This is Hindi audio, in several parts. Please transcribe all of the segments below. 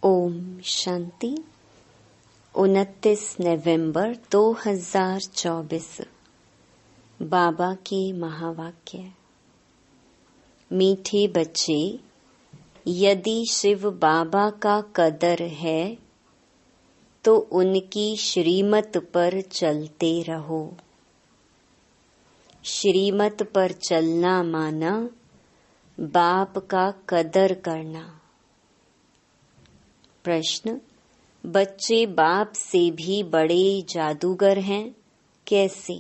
ओम शांति। 29 नवंबर 2024। बाबा के महावाक्य। मीठे बच्चे, यदि शिव बाबा का कदर है तो उनकी श्रीमत पर चलते रहो। श्रीमत पर चलना माना बाप का कदर करना। प्रश्न: बच्चे बाप से भी बड़े जादूगर हैं, कैसे?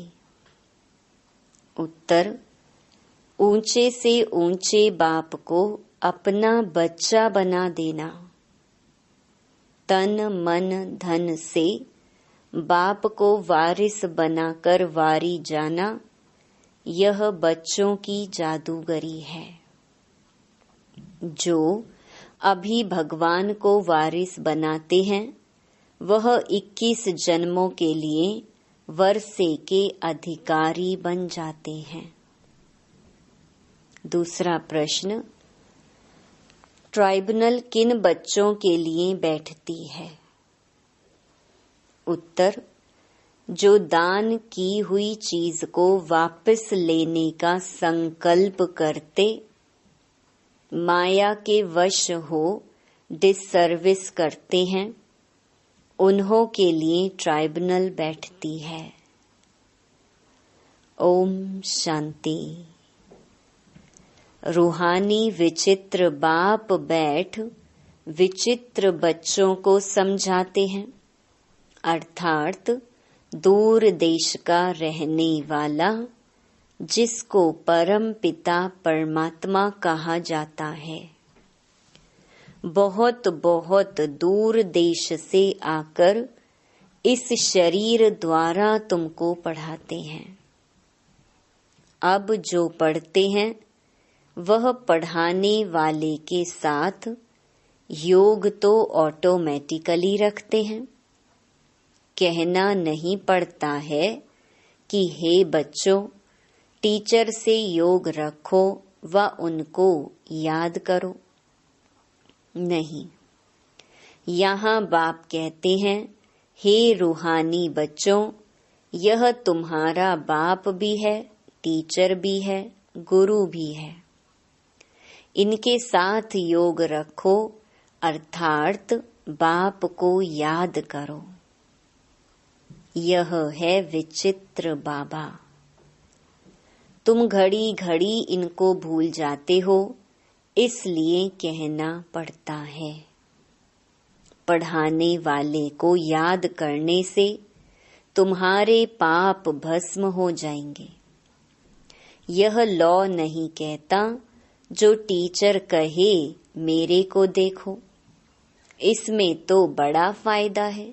उत्तर: ऊंचे से ऊंचे बाप को अपना बच्चा बना देना, तन मन धन से बाप को वारिस बनाकर वारी जाना, यह बच्चों की जादूगरी है। जो अभी भगवान को वारिस बनाते हैं वह 21 जन्मों के लिए वर्षे के अधिकारी बन जाते हैं। दूसरा प्रश्न: ट्राइब्यूनल किन बच्चों के लिए बैठती है? उत्तर: जो दान की हुई चीज को वापस लेने का संकल्प करते, माया के वश हो डिससर्विस करते हैं, उन्हों के लिए ट्राइब्यूनल बैठती है। ओम शांति। रूहानी विचित्र बाप बैठ विचित्र बच्चों को समझाते हैं, अर्थात दूर देश का रहने वाला जिसको परम पिता परमात्मा कहा जाता है, बहुत बहुत दूर देश से आकर इस शरीर द्वारा तुमको पढ़ाते हैं। अब जो पढ़ते हैं वह पढ़ाने वाले के साथ योग तो ऑटोमेटिकली रखते हैं। कहना नहीं पड़ता है कि हे बच्चों, टीचर से योग रखो व उनको याद करो। नहीं, यहाँ बाप कहते हैं, हे रूहानी बच्चों, यह तुम्हारा बाप भी है, टीचर भी है, गुरु भी है। इनके साथ योग रखो, अर्थात बाप को याद करो। यह है विचित्र बाबा। तुम घड़ी घड़ी इनको भूल जाते हो, इसलिए कहना पड़ता है। पढ़ाने वाले को याद करने से तुम्हारे पाप भस्म हो जाएंगे। यह लॉ नहीं कहता जो टीचर कहे मेरे को देखो, इसमें तो बड़ा फायदा है।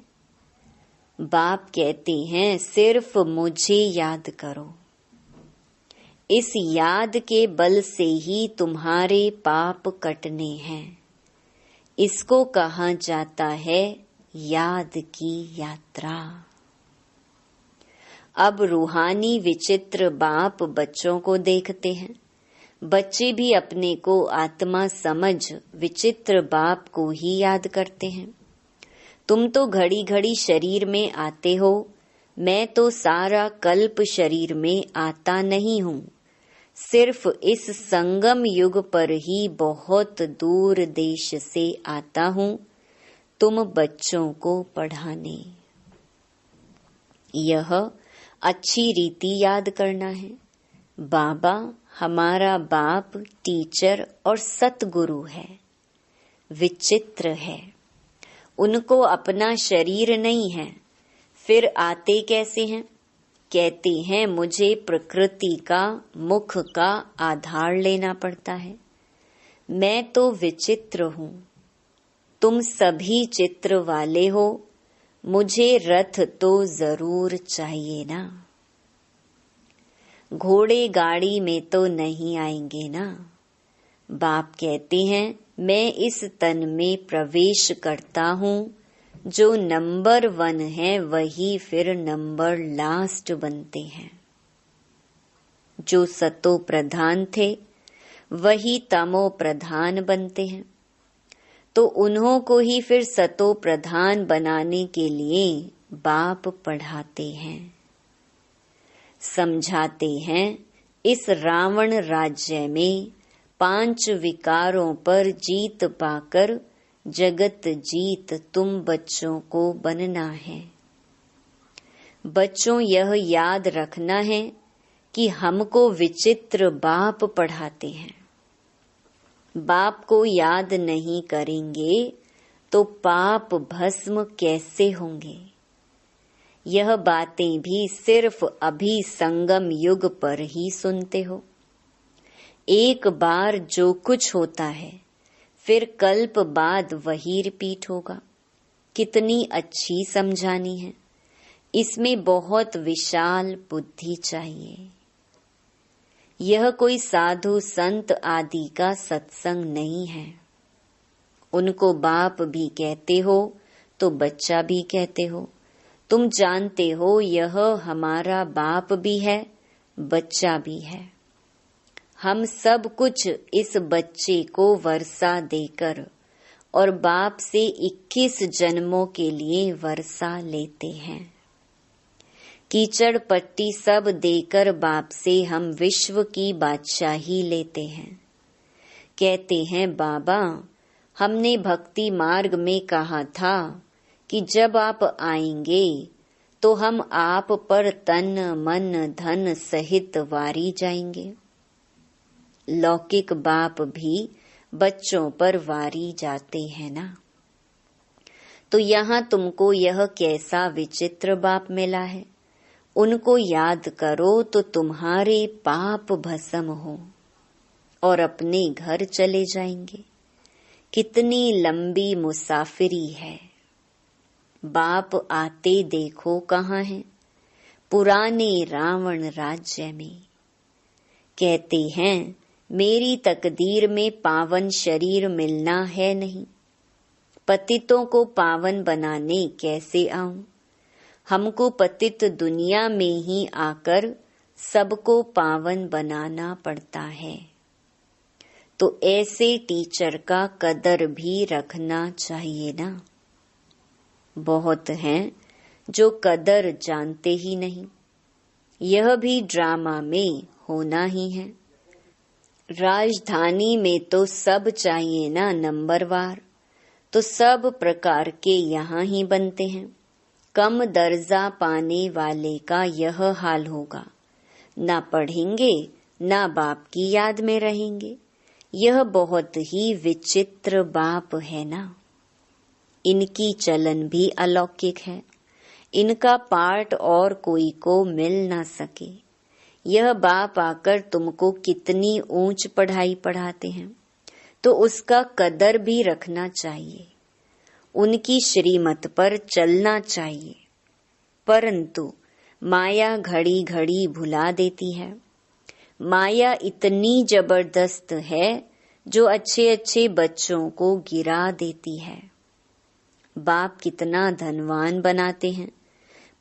बाप कहते हैं सिर्फ मुझे याद करो। इस याद के बल से ही तुम्हारे पाप कटने हैं। इसको कहा जाता है याद की यात्रा। अब रूहानी विचित्र बाप बच्चों को देखते हैं। बच्चे भी अपने को आत्मा समझ विचित्र बाप को ही याद करते हैं। तुम तो घड़ी घड़ी शरीर में आते हो, मैं तो सारा कल्प शरीर में आता नहीं हूँ। सिर्फ इस संगम युग पर ही बहुत दूर देश से आता हूँ तुम बच्चों को पढ़ाने। यह अच्छी रीति याद करना है। बाबा हमारा बाप, टीचर और सतगुरु है, विचित्र है। उनको अपना शरीर नहीं है, फिर आते कैसे हैं? कहते हैं मुझे प्रकृति का, मुख का आधार लेना पड़ता है। मैं तो विचित्र हूँ, तुम सभी चित्र वाले हो, मुझे रथ तो जरूर चाहिए ना। घोड़े गाड़ी में तो नहीं आएंगे ना। बाप कहते हैं मैं इस तन में प्रवेश करता हूँ, जो नंबर 1 है वही फिर नंबर लास्ट बनते हैं। जो सतो प्रधान थे वही तमो प्रधान बनते हैं। तो उन्हों को ही फिर सतो प्रधान बनाने के लिए बाप पढ़ाते हैं, समझाते हैं। इस रावण राज्य में 5 विकारों पर जीत पाकर जगत जीत तुम बच्चों को बनना है। बच्चों, यह याद रखना है कि हमको विचित्र बाप पढ़ाते हैं। बाप को याद नहीं करेंगे तो पाप भस्म कैसे होंगे? यह बातें भी सिर्फ अभी संगम युग पर ही सुनते हो। एक बार जो कुछ होता है फिर कल्प बाद वही रिपीट होगा। कितनी अच्छी समझानी है। इसमें बहुत विशाल बुद्धि चाहिए। यह कोई साधु संत आदि का सत्संग नहीं है। उनको बाप भी कहते हो तो बच्चा भी कहते हो। तुम जानते हो यह हमारा बाप भी है, बच्चा भी है। हम सब कुछ इस बच्चे को वर्षा देकर और बाप से 21 जन्मों के लिए वर्षा लेते हैं। कीचड़ पट्टी सब देकर बाप से हम विश्व की बादशाही लेते हैं। कहते हैं, बाबा हमने भक्ति मार्ग में कहा था कि जब आप आएंगे तो हम आप पर तन मन धन सहित वारी जाएंगे। लौकिक बाप भी बच्चों पर वारी जाते हैं ना। तो यहाँ तुमको यह कैसा विचित्र बाप मिला है। उनको याद करो तो तुम्हारे पाप भस्म हो और अपने घर चले जाएंगे। कितनी लंबी मुसाफिरी है। बाप आते देखो कहाँ हैं? पुराने रावण राज्य में। कहते हैं, मेरी तकदीर में पावन शरीर मिलना है नहीं। पतितों को पावन बनाने कैसे आऊं? हमको पतित दुनिया में ही आकर सबको पावन बनाना पड़ता है। तो ऐसे टीचर का कदर भी रखना चाहिए ना। बहुत हैं जो कदर जानते ही नहीं। यह भी ड्रामा में होना ही है। राजधानी में तो सब चाहिए ना नंबरवार। तो सब प्रकार के यहाँ ही बनते हैं। कम दर्जा पाने वाले का यह हाल होगा। ना पढ़ेंगे ना बाप की याद में रहेंगे। यह बहुत ही विचित्र बाप है ना। इनकी चलन भी अलौकिक है। इनका पार्ट और कोई को मिल ना सके। यह बाप आकर तुमको कितनी ऊंच पढ़ाई पढ़ाते हैं, तो उसका कदर भी रखना चाहिए। उनकी श्रीमत पर चलना चाहिए। परंतु माया घड़ी घड़ी भुला देती है। माया इतनी जबरदस्त है जो अच्छे अच्छे बच्चों को गिरा देती है। बाप कितना धनवान बनाते हैं,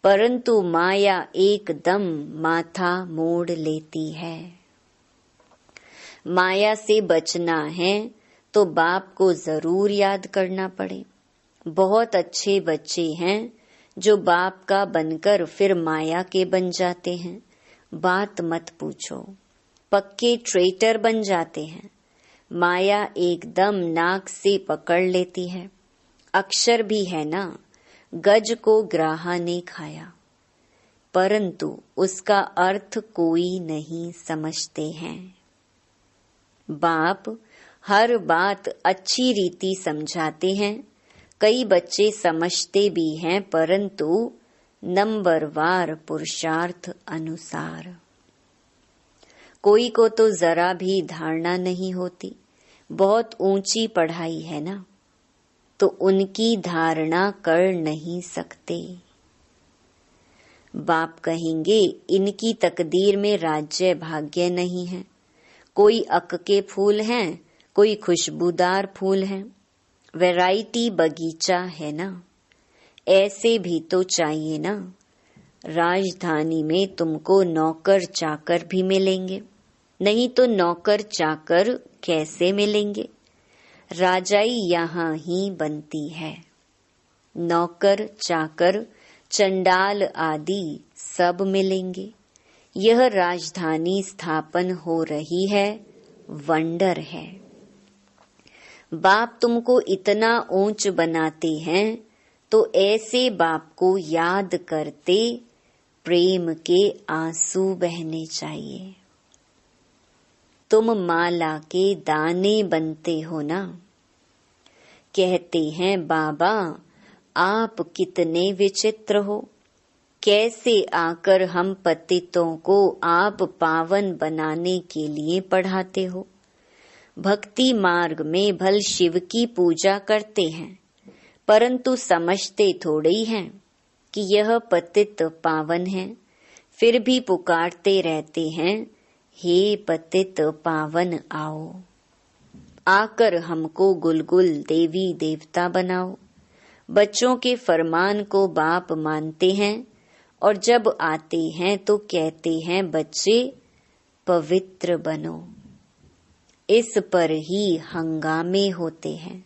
परंतु माया एकदम माथा मोड़ लेती है। माया से बचना है तो बाप को जरूर याद करना पड़े। बहुत अच्छे बच्चे हैं जो बाप का बनकर फिर माया के बन जाते हैं। बात मत पूछो। पक्के ट्रेटर बन जाते हैं। माया एकदम नाक से पकड़ लेती है। अक्षर भी है ना, गज को ग्राहा ने खाया, परंतु उसका अर्थ कोई नहीं समझते हैं। बाप हर बात अच्छी रीति समझाते हैं। कई बच्चे समझते भी हैं, परंतु नंबरवार पुरुषार्थ अनुसार। कोई को तो जरा भी धारणा नहीं होती। बहुत ऊंची पढ़ाई है ना, तो उनकी धारणा कर नहीं सकते। बाप कहेंगे, इनकी तकदीर में राज्य भाग्य नहीं है। कोई अक के फूल हैं, कोई खुशबूदार फूल हैं। वैरायटी बगीचा है ना। ऐसे भी तो चाहिए ना। राजधानी में तुमको नौकर चाकर भी मिलेंगे, नहीं तो नौकर चाकर कैसे मिलेंगे? राजाई यहाँ ही बनती है। नौकर चाकर चंडाल आदि सब मिलेंगे। यह राजधानी स्थापन हो रही है, वंडर है। बाप तुमको इतना ऊंच बनाते हैं तो ऐसे बाप को याद करते प्रेम के आंसू बहने चाहिए। तुम माला के दाने बनते हो ना। कहते हैं बाबा आप कितने विचित्र हो, कैसे आकर हम पतितों को आप पावन बनाने के लिए पढ़ाते हो। भक्ति मार्ग में भल शिव की पूजा करते हैं, परंतु समझते थोड़े ही हैं कि यह पतित पावन है। फिर भी पुकारते रहते हैं, हे पतित पावन आओ, आकर हमको गुलगुल देवी देवता बनाओ। बच्चों के फरमान को बाप मानते हैं और जब आते हैं तो कहते हैं बच्चे पवित्र बनो। इस पर ही हंगामे होते हैं।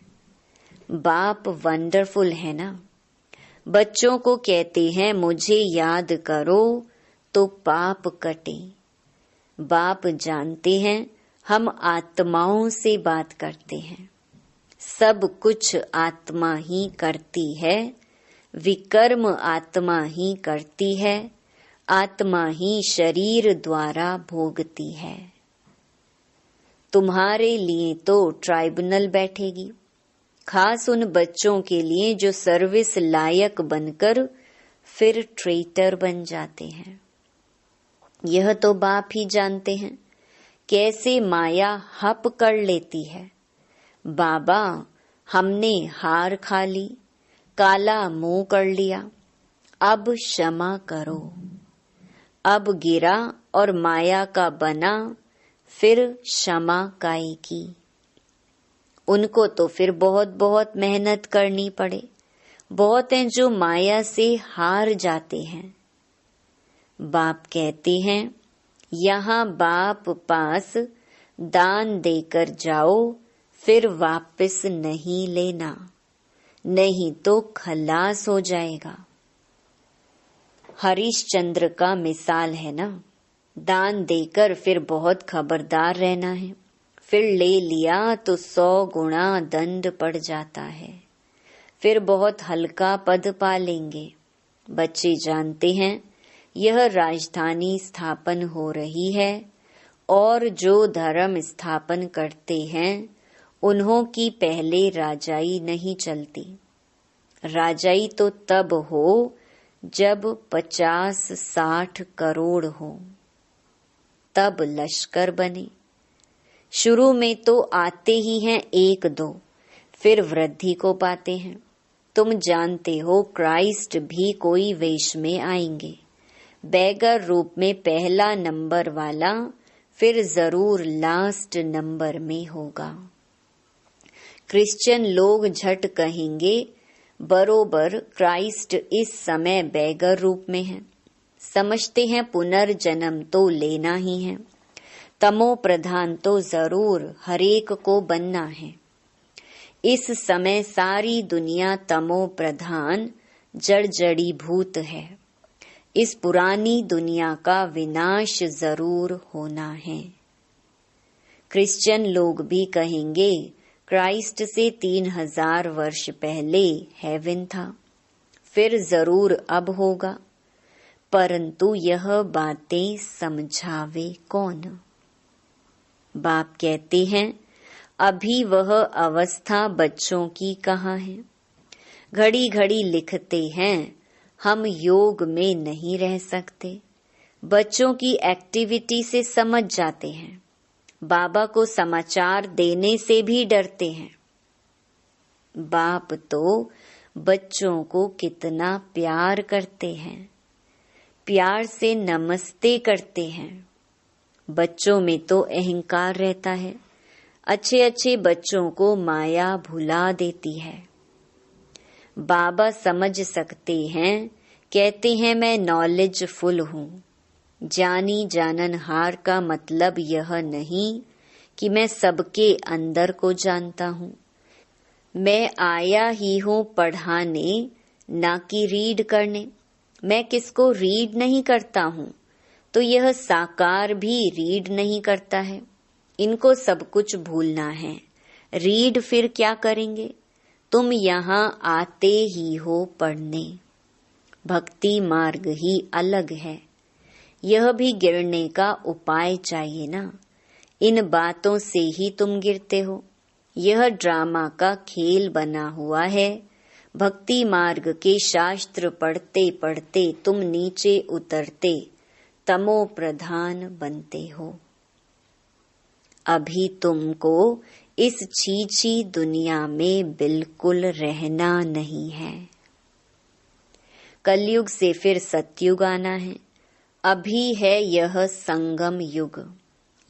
बाप वंडरफुल है ना। बच्चों को कहते हैं मुझे याद करो तो पाप कटे। बाप जानते हैं हम आत्माओं से बात करते हैं। सब कुछ आत्मा ही करती है, विकर्म आत्मा ही करती है, आत्मा ही शरीर द्वारा भोगती है। तुम्हारे लिए तो ट्राइब्यूनल बैठेगी, खास उन बच्चों के लिए जो सर्विस लायक बनकर फिर ट्रेटर बन जाते हैं। यह तो बाप ही जानते हैं कैसे माया हप कर लेती है। बाबा हमने हार खा ली, काला मुंह कर लिया, अब क्षमा करो। अब गिरा और माया का बना, फिर क्षमा काई की। उनको तो फिर बहुत बहुत मेहनत करनी पड़े। बहुत हैं जो माया से हार जाते हैं। बाप कहते हैं यहाँ बाप पास दान देकर जाओ, फिर वापस नहीं लेना, नहीं तो खलास हो जाएगा। हरिश्चंद्र का मिसाल है ना। दान देकर फिर बहुत खबरदार रहना है, फिर ले लिया तो 100 गुना दंड पड़ जाता है, फिर बहुत हल्का पद पा लेंगे। बच्चे जानते हैं यह राजधानी स्थापन हो रही है और जो धर्म स्थापन करते हैं उन्हों की पहले राजाई नहीं चलती। राजाई तो तब हो जब 50-60 करोड़ हो, तब लश्कर बने। शुरू में तो आते ही हैं 1-2, फिर वृद्धि को पाते हैं। तुम जानते हो क्राइस्ट भी कोई वेश में आएंगे, बैगर रूप में पहला नंबर वाला, फिर जरूर लास्ट नंबर में होगा। क्रिश्चियन लोग झट कहेंगे बरोबर क्राइस्ट इस समय बैगर रूप में है। समझते हैं पुनर्जन्म तो लेना ही है, तमो प्रधान तो जरूर हरेक को बनना है। इस समय सारी दुनिया तमो प्रधान जड़ी भूत है। इस पुरानी दुनिया का विनाश जरूर होना है। क्रिश्चियन लोग भी कहेंगे क्राइस्ट से 3000 वर्ष पहले हेवन था, फिर जरूर अब होगा, परंतु यह बातें समझावे कौन। बाप कहते हैं अभी वह अवस्था बच्चों की कहाँ है। घड़ी घड़ी लिखते हैं हम योग में नहीं रह सकते। बच्चों की एक्टिविटी से समझ जाते हैं, बाबा को समाचार देने से भी डरते हैं। बाप तो बच्चों को कितना प्यार करते हैं, प्यार से नमस्ते करते हैं। बच्चों में तो अहंकार रहता है, अच्छे अच्छे बच्चों को माया भुला देती है। बाबा समझ सकते हैं, कहते हैं मैं नॉलेजफुल हूँ। जानी जाननहार का मतलब यह नहीं कि मैं सबके अंदर को जानता हूँ, मैं आया ही हूँ पढ़ाने, ना कि रीड करने। मैं किसको रीड नहीं करता हूँ, तो यह साकार भी रीड नहीं करता है। इनको सब कुछ भूलना है। रीड फिर क्या करेंगे? तुम यहाँ आते ही हो पढ़ने। भक्ति मार्ग ही अलग है। यह भी गिरने का उपाय चाहिए ना। इन बातों से ही तुम गिरते हो। यह ड्रामा का खेल बना हुआ है। भक्ति मार्ग के शास्त्र पढ़ते पढ़ते तुम नीचे उतरते तमो प्रधान बनते हो। अभी तुमको इस छीछी दुनिया में बिल्कुल रहना नहीं है। कलयुग से फिर सतयुग आना है। अभी है यह संगम युग।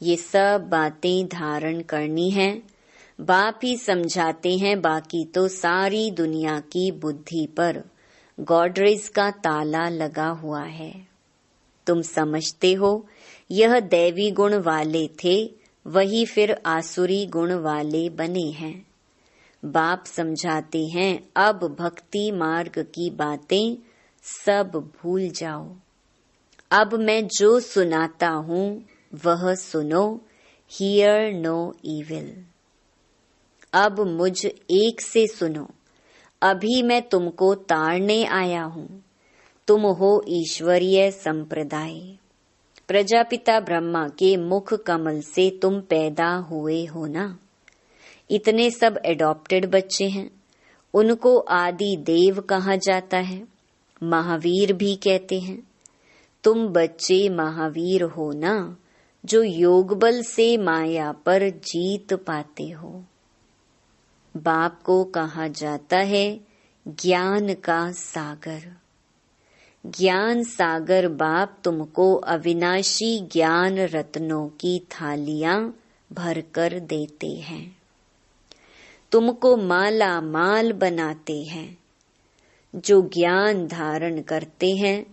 ये सब बातें धारण करनी है। बाप ही समझाते हैं, बाकी तो सारी दुनिया की बुद्धि पर गॉडरेज का ताला लगा हुआ है। तुम समझते हो यह दैवी गुण वाले थे, वही फिर आसुरी गुण वाले बने हैं। बाप समझाते हैं, अब भक्ति मार्ग की बातें सब भूल जाओ। अब मैं जो सुनाता हूँ वह सुनो। Hear no evil. अब मुझ एक से सुनो। अभी मैं तुमको तारने आया हूँ। तुम हो ईश्वरीय संप्रदाय। प्रजापिता ब्रह्मा के मुख कमल से तुम पैदा हुए हो ना। इतने सब एडॉप्टेड बच्चे हैं। उनको आदि देव कहा जाता है, महावीर भी कहते हैं। तुम बच्चे महावीर हो ना, जो योग बल से माया पर जीत पाते हो। बाप को कहा जाता है ज्ञान का सागर। ज्ञान सागर बाप तुमको अविनाशी ज्ञान रत्नों की थालियां भरकर देते हैं। तुमको माला माल बनाते हैं। जो ज्ञान धारण करते हैं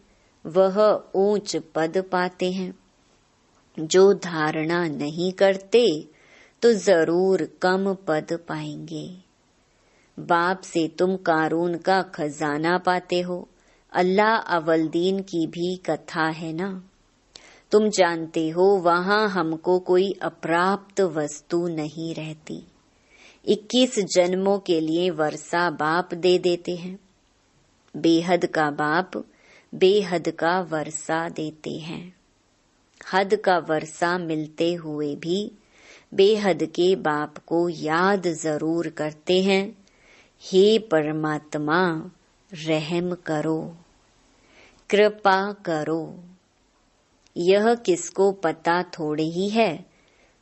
वह ऊंच पद पाते हैं। जो धारणा नहीं करते तो जरूर कम पद पाएंगे। बाप से तुम कारून का खजाना पाते हो। अल्लाह अवलदीन की भी कथा है ना। तुम जानते हो वहां हमको कोई अप्राप्त वस्तु नहीं रहती। 21 जन्मों के लिए वर्षा बाप दे देते हैं। बेहद का बाप बेहद का वर्षा देते हैं। हद का वर्षा मिलते हुए भी बेहद के बाप को याद जरूर करते हैं। हे परमात्मा, रहम करो, कृपा करो। यह किसको पता थोड़े ही है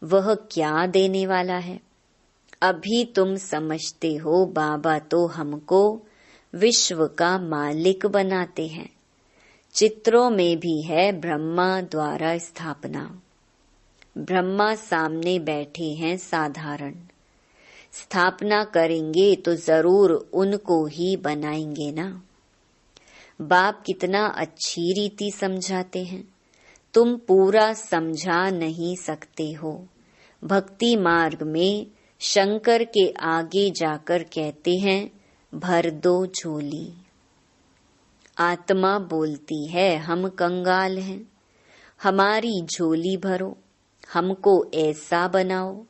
वह क्या देने वाला है। अभी तुम समझते हो बाबा तो हमको विश्व का मालिक बनाते हैं। चित्रों में भी है ब्रह्मा द्वारा स्थापना। ब्रह्मा सामने बैठे हैं साधारण। स्थापना करेंगे तो जरूर उनको ही बनाएंगे ना। बाप कितना अच्छी रीति समझाते हैं। तुम पूरा समझा नहीं सकते हो। भक्ति मार्ग में शंकर के आगे जाकर कहते हैं भर दो झोली। आत्मा बोलती है हम कंगाल हैं, हमारी झोली भरो, हमको ऐसा बनाओ।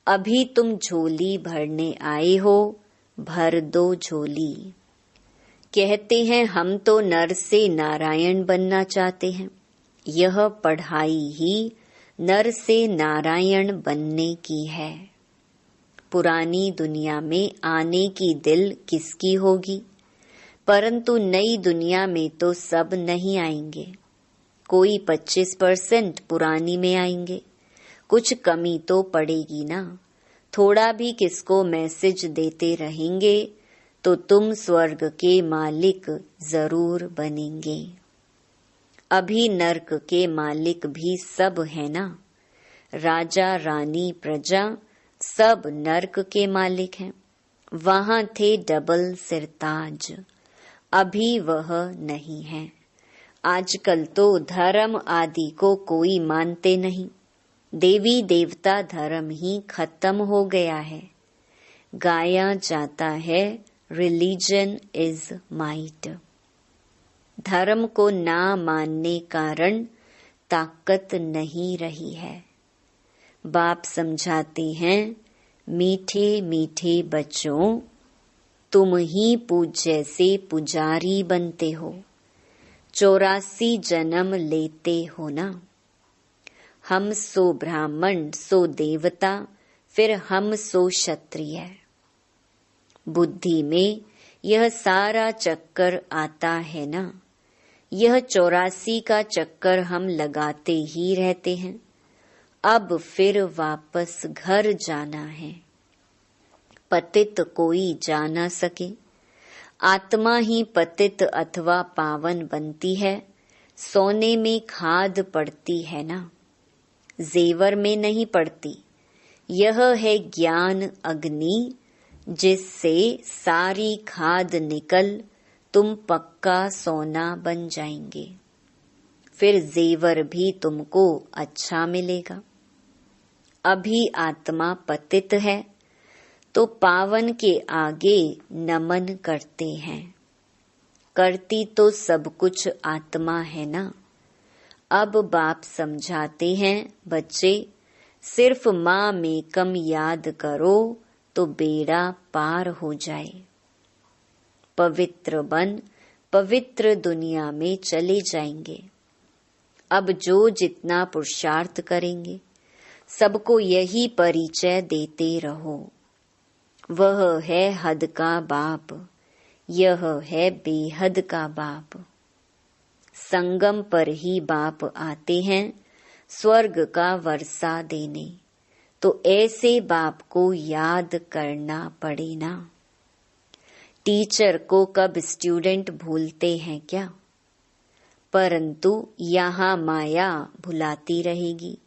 अभी तुम झोली भरने आए हो, भर दो झोली। कहते हैं हम तो नर से नारायण बनना चाहते हैं। यह पढ़ाई ही नर से नारायण बनने की है। पुरानी दुनिया में आने की दिल किसकी होगी, परंतु नई दुनिया में तो सब नहीं आएंगे। कोई 25% पुरानी में आएंगे। कुछ कमी तो पड़ेगी ना। थोड़ा भी किसको मैसेज देते रहेंगे तो तुम स्वर्ग के मालिक जरूर बनेंगे। अभी नर्क के मालिक भी सब है ना। राजा रानी प्रजा सब नर्क के मालिक हैं। वहां थे डबल सिरताज, अभी वह नहीं है। आजकल तो धर्म आदि को कोई मानते नहीं। देवी देवता धर्म ही खत्म हो गया है। गाया जाता है रिलीजन इज माइट। धर्म को ना मानने कारण ताकत नहीं रही है। बाप समझाते हैं, मीठे मीठे बच्चों, तुम ही पूज्य से पुजारी बनते हो। 84 जन्म लेते हो ना। हम सो ब्राह्मण, सो देवता, फिर हम सो क्षत्रिय। बुद्धि में यह सारा चक्कर आता है ना। यह 84 का चक्कर हम लगाते ही रहते हैं। अब फिर वापस घर जाना है। पतित कोई जा ना सके। आत्मा ही पतित अथवा पावन बनती है। सोने में खाद पड़ती है ना, जेवर में नहीं पड़ती। यह है ज्ञान अग्नि, जिससे सारी खाद निकल तुम पक्का सोना बन जाएंगे। फिर जेवर भी तुमको अच्छा मिलेगा। अभी आत्मा पतित है तो पावन के आगे नमन करते हैं। करती तो सब कुछ आत्मा है ना। अब बाप समझाते हैं, बच्चे सिर्फ माँ में कम याद करो तो बेड़ा पार हो जाए। पवित्र बन पवित्र दुनिया में चले जाएंगे। अब जो जितना पुरुषार्थ करेंगे, सबको यही परिचय देते रहो। वह है हद का बाप, यह है बेहद का बाप। संगम पर ही बाप आते हैं स्वर्ग का वर्षा देने। तो ऐसे बाप को याद करना पड़े ना। टीचर को कब स्टूडेंट भूलते हैं क्या? परंतु यहाँ माया भुलाती रहेगी।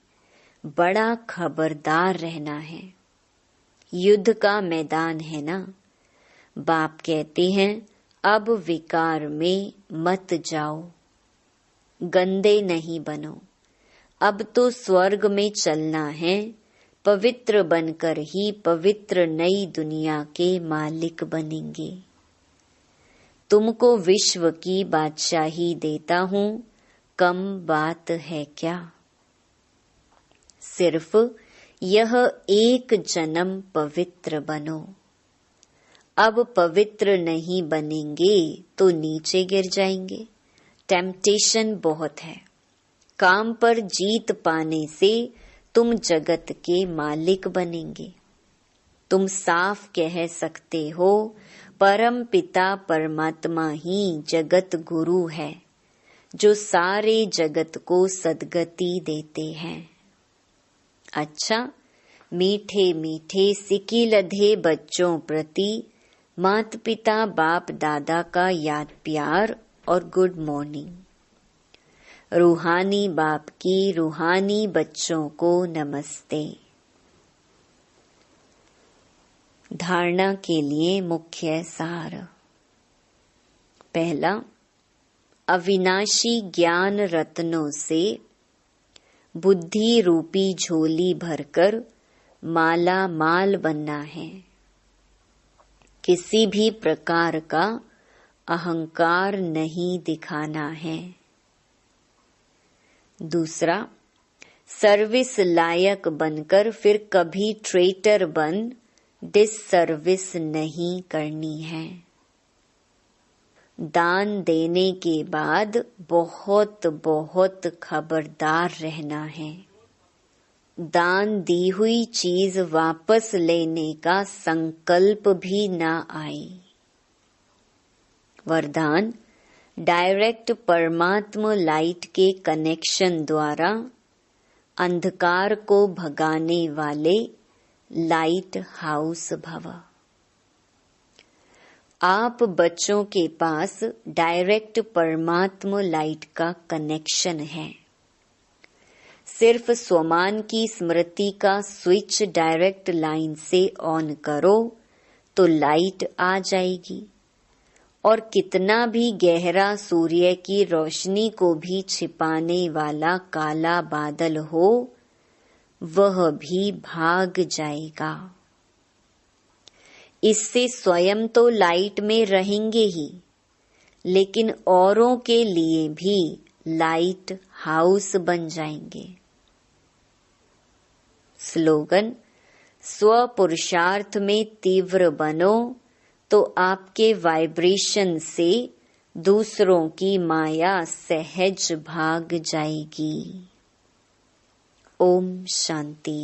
बड़ा खबरदार रहना है। युद्ध का मैदान है ना। बाप कहते हैं, अब विकार में मत जाओ, गंदे नहीं बनो। अब तो स्वर्ग में चलना है। पवित्र बनकर ही पवित्र नई दुनिया के मालिक बनेंगे। तुमको विश्व की बादशाही देता हूँ, कम बात है क्या? सिर्फ यह एक जन्म पवित्र बनो। अब पवित्र नहीं बनेंगे तो नीचे गिर जाएंगे। टेम्पटेशन बहुत है। काम पर जीत पाने से तुम जगत के मालिक बनेंगे। तुम साफ कह सकते हो, परम पिता परमात्मा ही जगत गुरु है, जो सारे जगत को सद्गति देते हैं। अच्छा, मीठे मीठे सिकिलधे बच्चों प्रति माता पिता बाप दादा का याद प्यार और गुड मॉर्निंग। रूहानी बाप की रूहानी बच्चों को नमस्ते। धारणा के लिए मुख्य सार। पहला, अविनाशी ज्ञान रत्नों से बुद्धि रूपी झोली भरकर माला माल बनना है। किसी भी प्रकार का अहंकार नहीं दिखाना है। दूसरा, सर्विस लायक बनकर फिर कभी ट्रेटर बन डिससर्विस नहीं करनी है। दान देने के बाद बहुत बहुत खबरदार रहना है। दान दी हुई चीज वापस लेने का संकल्प भी ना आए। वरदान, डायरेक्ट परमात्मा लाइट के कनेक्शन द्वारा अंधकार को भगाने वाले लाइट हाउस भव। आप बच्चों के पास डायरेक्ट परमात्मा लाइट का कनेक्शन है। सिर्फ स्वमान की स्मृति का स्विच डायरेक्ट लाइन से ऑन करो तो लाइट आ जाएगी। और कितना भी गहरा सूर्य की रोशनी को भी छिपाने वाला काला बादल हो, वह भी भाग जाएगा। इससे स्वयं तो लाइट में रहेंगे ही, लेकिन औरों के लिए भी लाइट हाउस बन जाएंगे। स्लोगन: स्व पुरुषार्थ में तीव्र बनो तो आपके वाइब्रेशन से दूसरों की माया सहज भाग जाएगी। ओम शांति।